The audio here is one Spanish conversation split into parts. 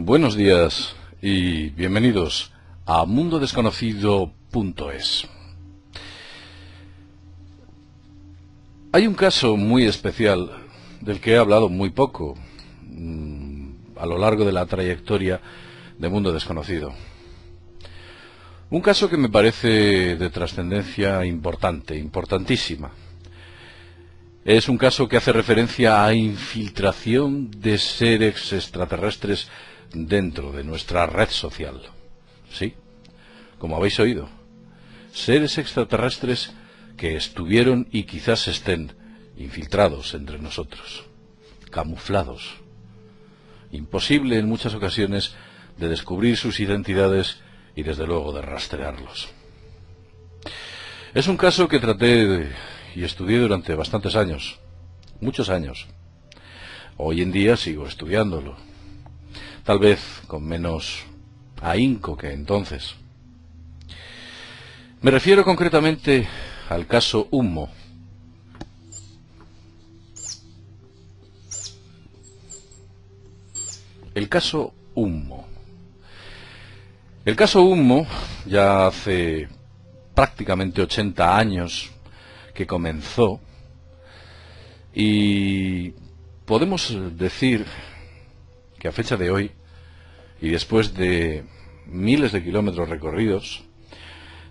Buenos días y bienvenidos a mundodesconocido.es. Hay un caso muy especial del que he hablado muy poco a lo largo de la trayectoria de Mundo Desconocido. Un caso que me parece de trascendencia importante, importantísima. Es un caso que hace referencia a infiltración de seres extraterrestres dentro de nuestra red social. Sí, como habéis oído, seres extraterrestres que estuvieron y quizás estén infiltrados entre nosotros, camuflados. Imposible en muchas ocasiones de descubrir sus identidades y desde luego de rastrearlos. Es un caso que traté y estudié durante bastantes años, muchos años. Hoy en día sigo estudiándolo, tal vez con menos ahínco que entonces. Me refiero concretamente al caso Ummo. El caso Ummo. El caso Ummo ya hace prácticamente 80 años que comenzó, y podemos decir que a fecha de hoy, y después de miles de kilómetros recorridos,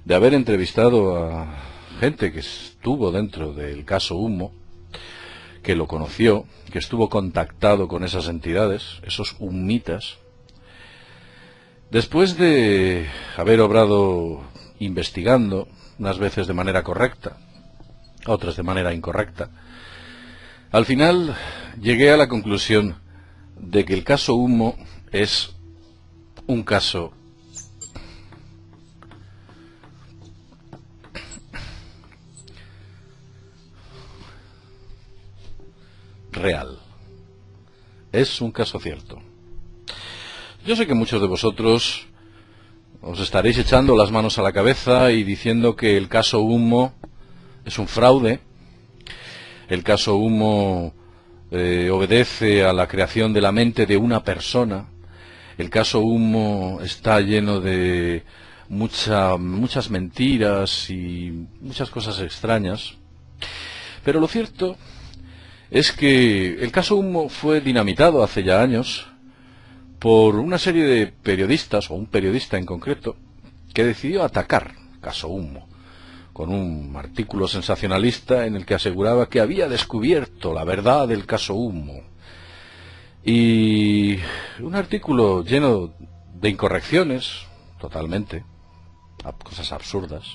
de haber entrevistado a gente que estuvo dentro del caso Ummo, que lo conoció, que estuvo contactado con esas entidades, esos ummitas, después de haber obrado investigando, unas veces de manera correcta, otras de manera incorrecta, al final llegué a la conclusión de que el caso Ummo es un caso real. Es un caso cierto. Yo sé que muchos de vosotros os estaréis echando las manos a la cabeza y diciendo que el caso Ummo es un fraude. El caso Ummo obedece a la creación de la mente de una persona. El caso Ummo está lleno de muchas mentiras y muchas cosas extrañas. Pero lo cierto es que el caso Ummo fue dinamitado hace ya años por una serie de periodistas, o un periodista en concreto, que decidió atacar el caso Ummo con un artículo sensacionalista en el que aseguraba que había descubierto la verdad del caso Ummo. Y un artículo lleno de incorrecciones, totalmente, cosas absurdas,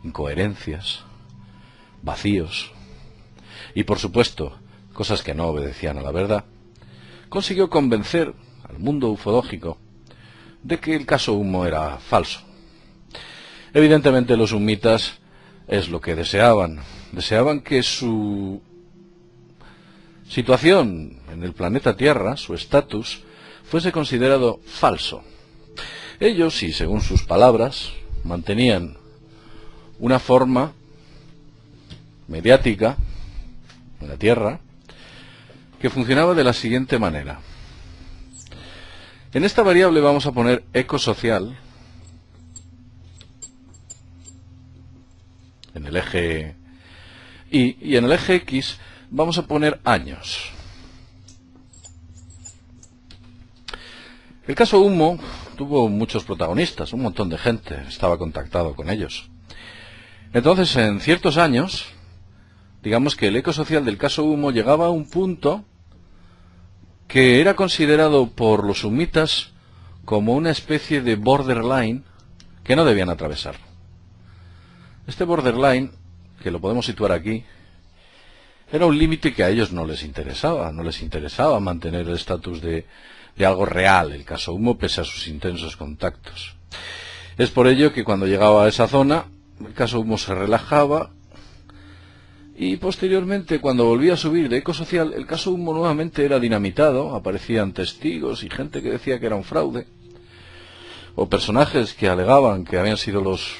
incoherencias, vacíos, y por supuesto, cosas que no obedecían a la verdad, consiguió convencer al mundo ufológico de que el caso Ummo era falso. Evidentemente los ummitas es lo que deseaban. Deseaban que su situación en el planeta Tierra, su estatus, fuese considerado falso. Ellos, y según sus palabras, mantenían una forma mediática en la Tierra que funcionaba de la siguiente manera. En esta variable vamos a poner ecosocial. En el eje Y y en el eje X vamos a poner años. El caso Ummo tuvo muchos protagonistas, un montón de gente estaba contactado con ellos. Entonces, en ciertos años, digamos que el ecosocial del caso Ummo llegaba a un punto que era considerado por los ummitas como una especie de borderline que no debían atravesar. Este borderline, que lo podemos situar aquí, era un límite que a ellos no les interesaba mantener el estatus de algo real, el caso Ummo, pese a sus intensos contactos. Es por ello que cuando llegaba a esa zona, el caso Ummo se relajaba, y posteriormente, cuando volvía a subir de ecosocial, el caso Ummo nuevamente era dinamitado, aparecían testigos y gente que decía que era un fraude, o personajes que alegaban que habían sido los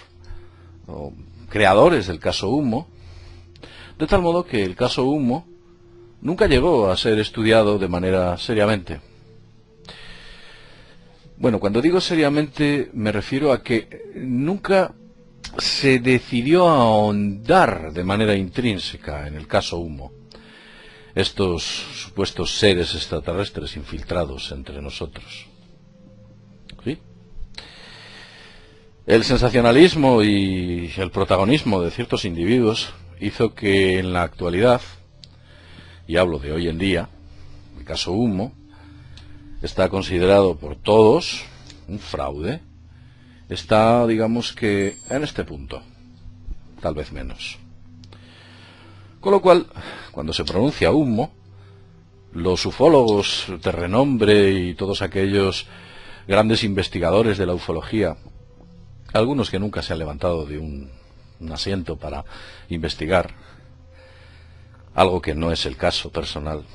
creadores del caso Ummo, de tal modo que el caso Ummo nunca llegó a ser estudiado de manera seriamente. Bueno, cuando digo seriamente me refiero a que nunca se decidió a ahondar de manera intrínseca en el caso Humo, estos supuestos seres extraterrestres infiltrados entre nosotros. ¿Sí? El sensacionalismo y el protagonismo de ciertos individuos hizo que en la actualidad, y hablo de hoy en día, el caso Humo está considerado por todos un fraude. Está, digamos que, en este punto, tal vez menos. Con lo cual, cuando se pronuncia Humo, los ufólogos de renombre y todos aquellos grandes investigadores de la ufología, algunos que nunca se han levantado de un asiento para investigar, algo que no es el caso personal,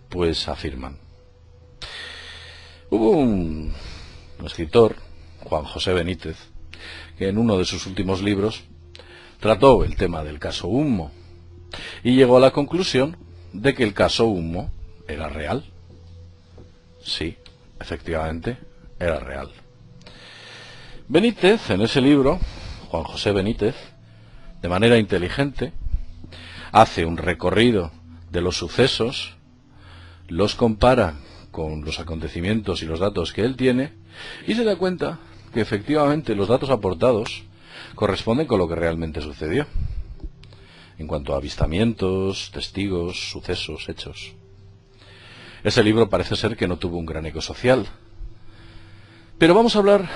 pues afirman. Hubo un escritor, Juan José Benítez, que en uno de sus últimos libros trató el tema del caso Humo y llegó a la conclusión de que el caso Humo era real. Sí, efectivamente, era real. Benítez, en ese libro, Juan José Benítez, de manera inteligente, hace un recorrido de los sucesos, los compara con los acontecimientos y los datos que él tiene, y se da cuenta que efectivamente los datos aportados corresponden con lo que realmente sucedió, en cuanto a avistamientos, testigos, sucesos, hechos. Ese libro parece ser que no tuvo un gran eco social. Pero vamos a hablar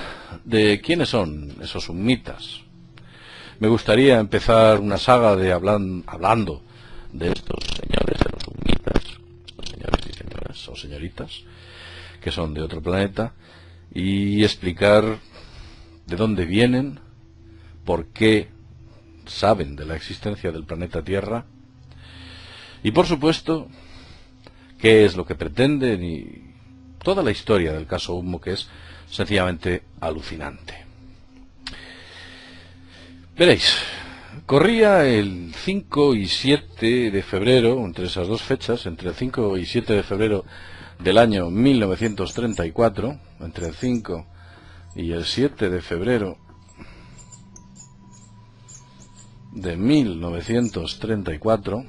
de quiénes son esos humitas. Me gustaría empezar una saga de hablando de estos señores, de los humitas, los señores y señoras o señoritas, que son de otro planeta, y explicar de dónde vienen, por qué saben de la existencia del planeta Tierra, y por supuesto, qué es lo que pretenden y toda la historia del caso Humo, que es sencillamente alucinante. Veréis, corría el 5 y 7 de febrero, entre esas dos fechas, entre el 5 y 7 de febrero del año 1934, entre el 5 y el 7 de febrero de 1934,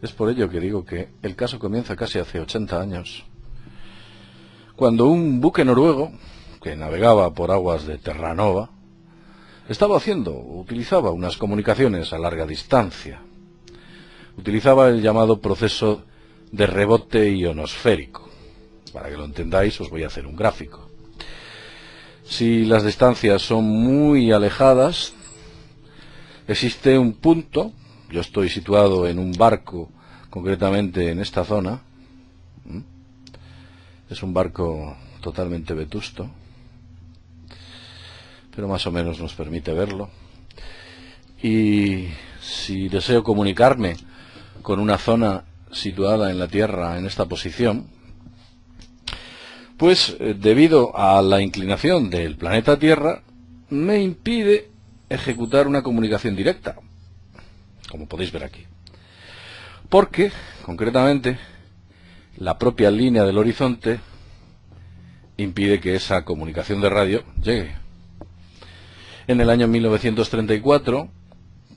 es por ello que digo que el caso comienza casi hace 80 años, cuando un buque noruego, que navegaba por aguas de Terranova, utilizaba unas comunicaciones a larga distancia. Utilizaba el llamado proceso de rebote ionosférico. Para que lo entendáis, os voy a hacer un gráfico. Si las distancias son muy alejadas, existe un punto, yo estoy situado en un barco, concretamente en esta zona, es un barco totalmente vetusto, pero más o menos nos permite verlo, y si deseo comunicarme con una zona situada en la Tierra en esta posición, pues debido a la inclinación del planeta Tierra, me impide ejecutar una comunicación directa, como podéis ver aquí, porque concretamente la propia línea del horizonte impide que esa comunicación de radio llegue. En el año 1934,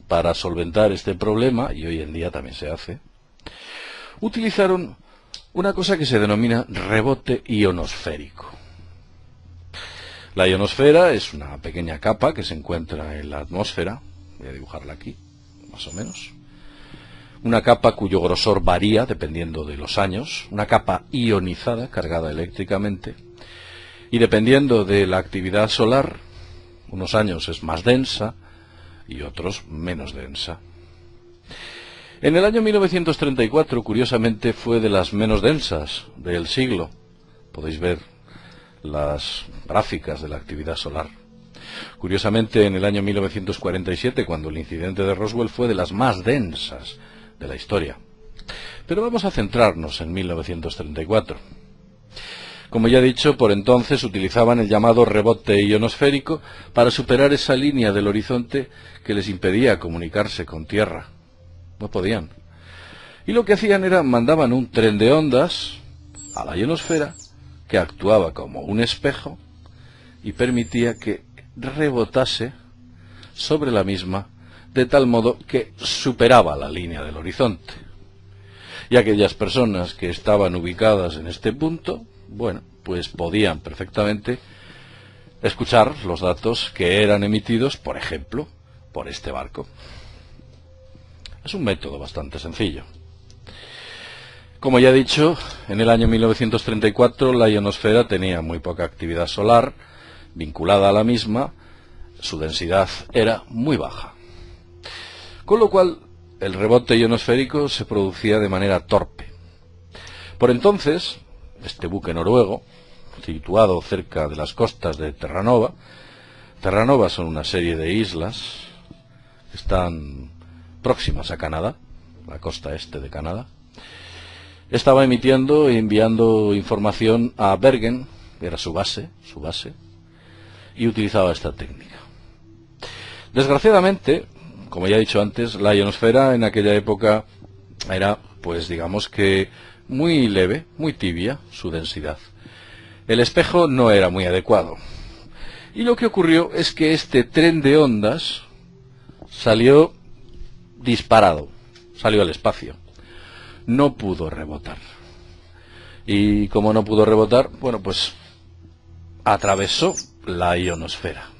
para solventar este problema, y hoy en día también se hace, utilizaron una cosa que se denomina rebote ionosférico. La ionosfera es una pequeña capa que se encuentra en la atmósfera, voy a dibujarla aquí, más o menos, una capa cuyo grosor varía dependiendo de los años, una capa ionizada, cargada eléctricamente, y dependiendo de la actividad solar, unos años es más densa y otros menos densa. En el año 1934, curiosamente, fue de las menos densas del siglo. Podéis ver las gráficas de la actividad solar. Curiosamente, en el año 1947, cuando el incidente de Roswell, fue de las más densas de la historia. Pero vamos a centrarnos en 1934. Como ya he dicho, por entonces utilizaban el llamado rebote ionosférico para superar esa línea del horizonte que les impedía comunicarse con Tierra. No podían. Y lo que hacían era, mandaban un tren de ondas a la ionosfera que actuaba como un espejo y permitía que rebotase sobre la misma de tal modo que superaba la línea del horizonte. Y aquellas personas que estaban ubicadas en este punto, bueno, pues podían perfectamente escuchar los datos que eran emitidos, por ejemplo, por este barco. Es un método bastante sencillo. Como ya he dicho, en el año 1934 la ionosfera tenía muy poca actividad solar vinculada a la misma, su densidad era muy baja. Con lo cual, el rebote ionosférico se producía de manera torpe. Por entonces, este buque noruego, situado cerca de las costas de Terranova son una serie de islas que están próximas a Canadá, la costa este de Canadá, estaba emitiendo y enviando información a Bergen, que era su base, y utilizaba esta técnica. Desgraciadamente, como ya he dicho antes, la ionosfera en aquella época era, pues digamos que muy leve, muy tibia su densidad. El espejo no era muy adecuado. Y lo que ocurrió es que este tren de ondas salió disparado, salió al espacio. No pudo rebotar. Y como no pudo rebotar, bueno, pues atravesó la ionosfera.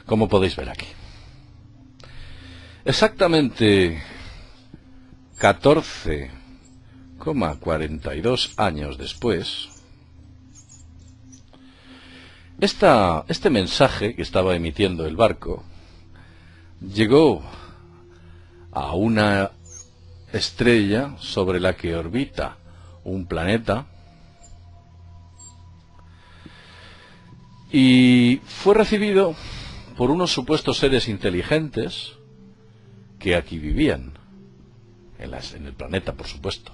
Como podéis ver aquí. Exactamente 14,42 años después, este mensaje que estaba emitiendo el barco llegó a una estrella sobre la que orbita un planeta y fue recibido por unos supuestos seres inteligentes que aquí vivían, en el planeta, por supuesto.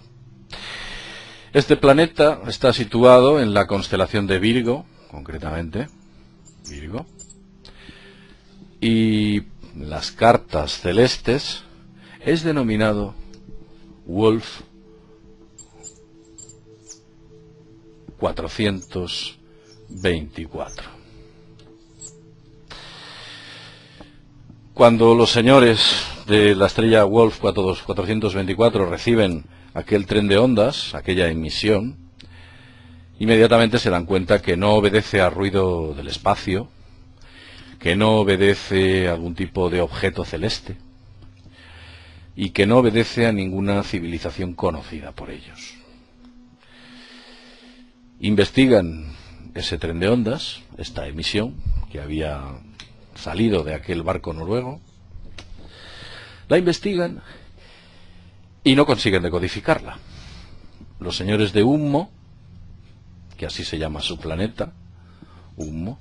Este planeta está situado en la constelación de Virgo, concretamente, Virgo, y las cartas celestes es denominado Wolf 424. Cuando los señores de la estrella Wolf 424 reciben aquel tren de ondas, aquella emisión, inmediatamente se dan cuenta que no obedece al ruido del espacio, que no obedece a algún tipo de objeto celeste y que no obedece a ninguna civilización conocida por ellos. Investigan ese tren de ondas, esta emisión que había salido de aquel barco noruego, la investigan y no consiguen decodificarla. Los señores de Ummo, que así se llama su planeta, Ummo,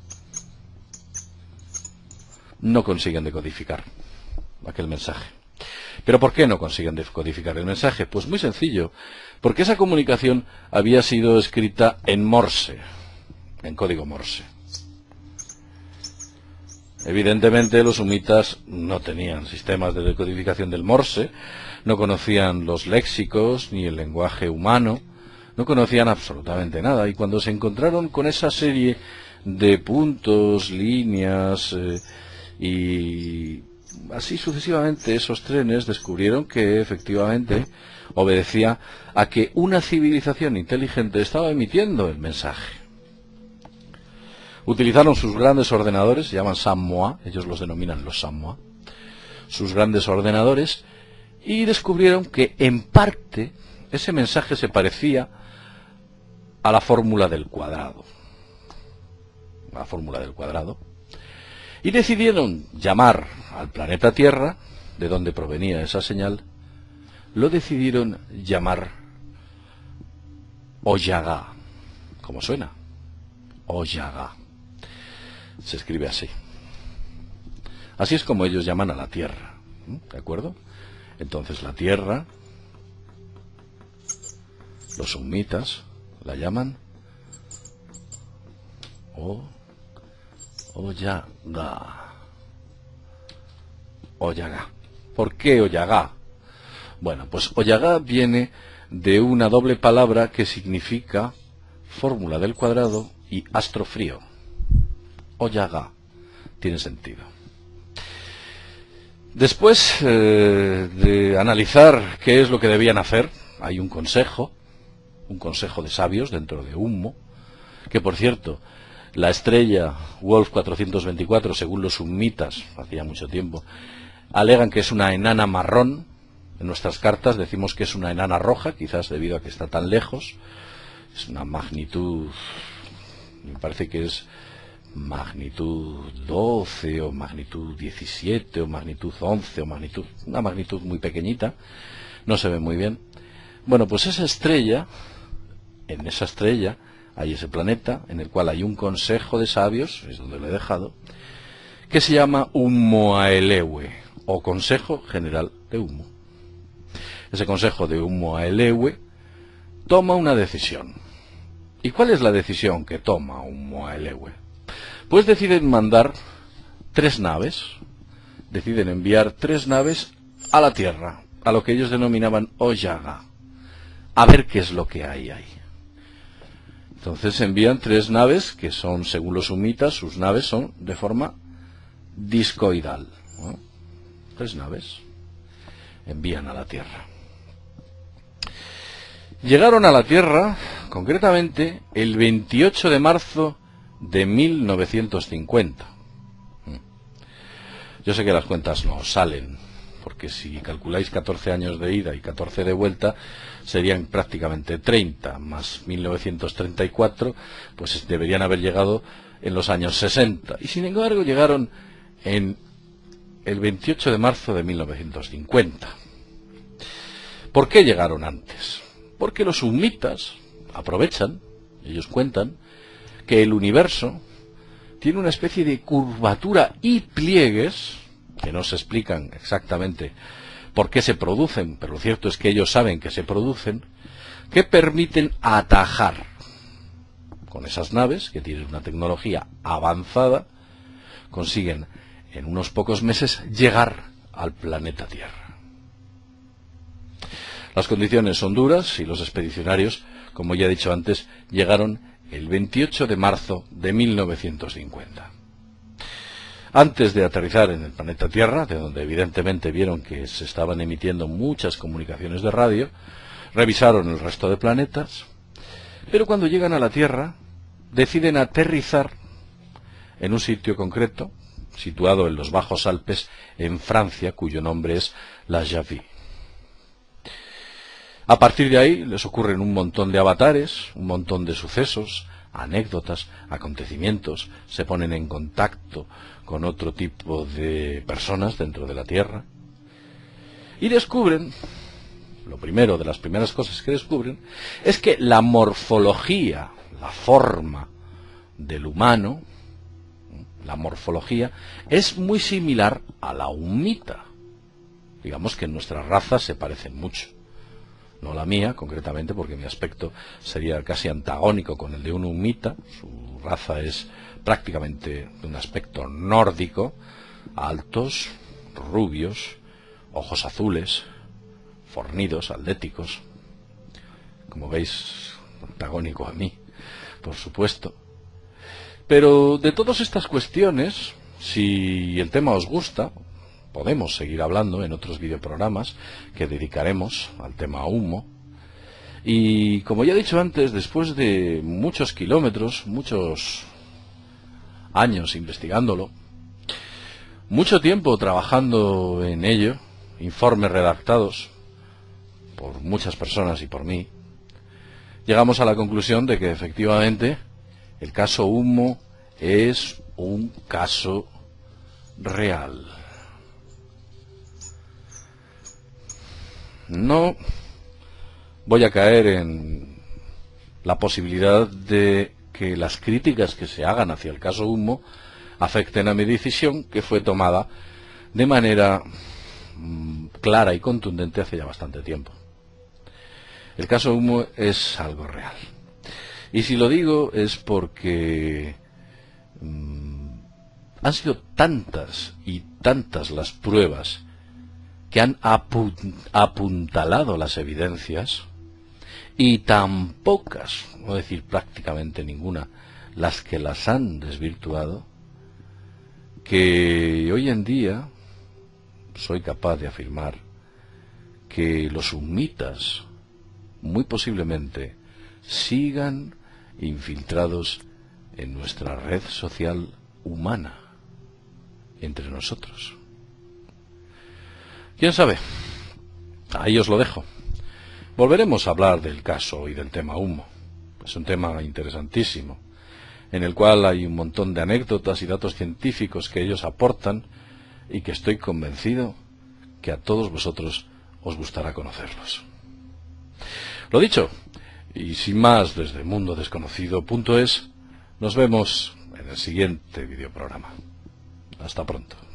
no consiguen decodificar aquel mensaje. ¿Pero por qué no consiguen decodificar el mensaje? Pues muy sencillo, porque esa comunicación había sido escrita en Morse, en código Morse. Evidentemente los humitas no tenían sistemas de decodificación del Morse, no conocían los léxicos ni el lenguaje humano, no conocían absolutamente nada, y cuando se encontraron con esa serie de puntos, líneas y así sucesivamente, esos trenes descubrieron que efectivamente obedecía a que una civilización inteligente estaba emitiendo el mensaje. Utilizaron sus grandes ordenadores, se llaman Sammoa, ellos los denominan los Sammoa, sus grandes ordenadores, y descubrieron que en parte ese mensaje se parecía a la fórmula del cuadrado. La fórmula del cuadrado. Y decidieron llamar al planeta Tierra, de donde provenía esa señal, lo decidieron llamar Oyaga. ¿Cómo suena? Oyaga. Se escribe así. Así es como ellos llaman a la Tierra. ¿De acuerdo? Entonces la Tierra, los sumitas la llaman Oyaga. Oyaga. ¿Por qué Oyaga? Bueno, pues Oyaga viene de una doble palabra que significa fórmula del cuadrado y astro frío. Oyaga. Tiene sentido. Después de analizar qué es lo que debían hacer, hay un consejo de sabios dentro de Ummo, que por cierto, la estrella Wolf 424, según los summitas, hacía mucho tiempo, alegan que es una enana marrón. En nuestras cartas decimos que es una enana roja, quizás debido a que está tan lejos. Es una magnitud, me parece que es magnitud 12 o magnitud 17 o magnitud 11 o una magnitud muy pequeñita, no se ve muy bien. Bueno, pues esa estrella, en esa estrella hay ese planeta en el cual hay un consejo de sabios, es donde lo he dejado, que se llama Ummoaelewe, o Consejo General de Ummo. Ese consejo de Ummoaelewe toma una decisión. ¿Y cuál es la decisión que toma Ummoaelewe? Pues deciden mandar 3 naves, deciden enviar 3 naves a la Tierra, a lo que ellos denominaban Oyaga, a ver qué es lo que hay ahí. Entonces envían 3 naves que son, según los sumitas, sus naves son de forma discoidal, ¿no? 3 naves envían a la Tierra. Llegaron a la Tierra, concretamente, el 28 de marzo de 1950. Yo sé que las cuentas no salen, porque si calculáis 14 años de ida y 14 de vuelta, serían prácticamente 30, más 1934, pues deberían haber llegado en los años 60. Y sin embargo llegaron en el 28 de marzo de 1950. ¿Por qué llegaron antes? Porque los summitas aprovechan, ellos cuentan, que el universo tiene una especie de curvatura y pliegues, que no se explican exactamente por qué se producen, pero lo cierto es que ellos saben que se producen, que permiten atajar con esas naves, que tienen una tecnología avanzada, consiguen en unos pocos meses llegar al planeta Tierra. Las condiciones son duras y los expedicionarios, como ya he dicho antes, llegaron el 28 de marzo de 1950. Antes de aterrizar en el planeta Tierra, de donde evidentemente vieron que se estaban emitiendo muchas comunicaciones de radio, revisaron el resto de planetas, pero cuando llegan a la Tierra, deciden aterrizar en un sitio concreto, situado en los Bajos Alpes, en Francia, cuyo nombre es La Javie. A partir de ahí les ocurren un montón de avatares, un montón de sucesos, anécdotas, acontecimientos, se ponen en contacto con otro tipo de personas dentro de la Tierra y descubren, lo primero de las primeras cosas que descubren, es que la morfología, la forma del humano, la morfología, es muy similar a la humita. Digamos que en nuestras razas se parecen mucho. No la mía, concretamente, porque mi aspecto sería casi antagónico con el de un humita. Su raza es prácticamente de un aspecto nórdico, altos, rubios, ojos azules, fornidos, atléticos. Como veis, antagónico a mí, por supuesto. Pero de todas estas cuestiones, si el tema os gusta, podemos seguir hablando en otros videoprogramas que dedicaremos al tema Ummo. Y como ya he dicho antes, después de muchos kilómetros, muchos años investigándolo, mucho tiempo trabajando en ello, informes redactados por muchas personas y por mí, llegamos a la conclusión de que efectivamente el caso Ummo es un caso real. No voy a caer en la posibilidad de que las críticas que se hagan hacia el caso Ummo afecten a mi decisión, que fue tomada de manera clara y contundente hace ya bastante tiempo. El caso Ummo es algo real. Y si lo digo es porque han sido tantas y tantas las pruebas que han apuntalado las evidencias, y tan pocas, no decir prácticamente ninguna, las que las han desvirtuado, que hoy en día soy capaz de afirmar que los summitas muy posiblemente sigan infiltrados en nuestra red social humana, entre nosotros. ¿Quién sabe? Ahí os lo dejo. Volveremos a hablar del caso y del tema humo. Es un tema interesantísimo, en el cual hay un montón de anécdotas y datos científicos que ellos aportan y que estoy convencido que a todos vosotros os gustará conocerlos. Lo dicho, y sin más, desde mundodesconocido.es, nos vemos en el siguiente videoprograma. Hasta pronto.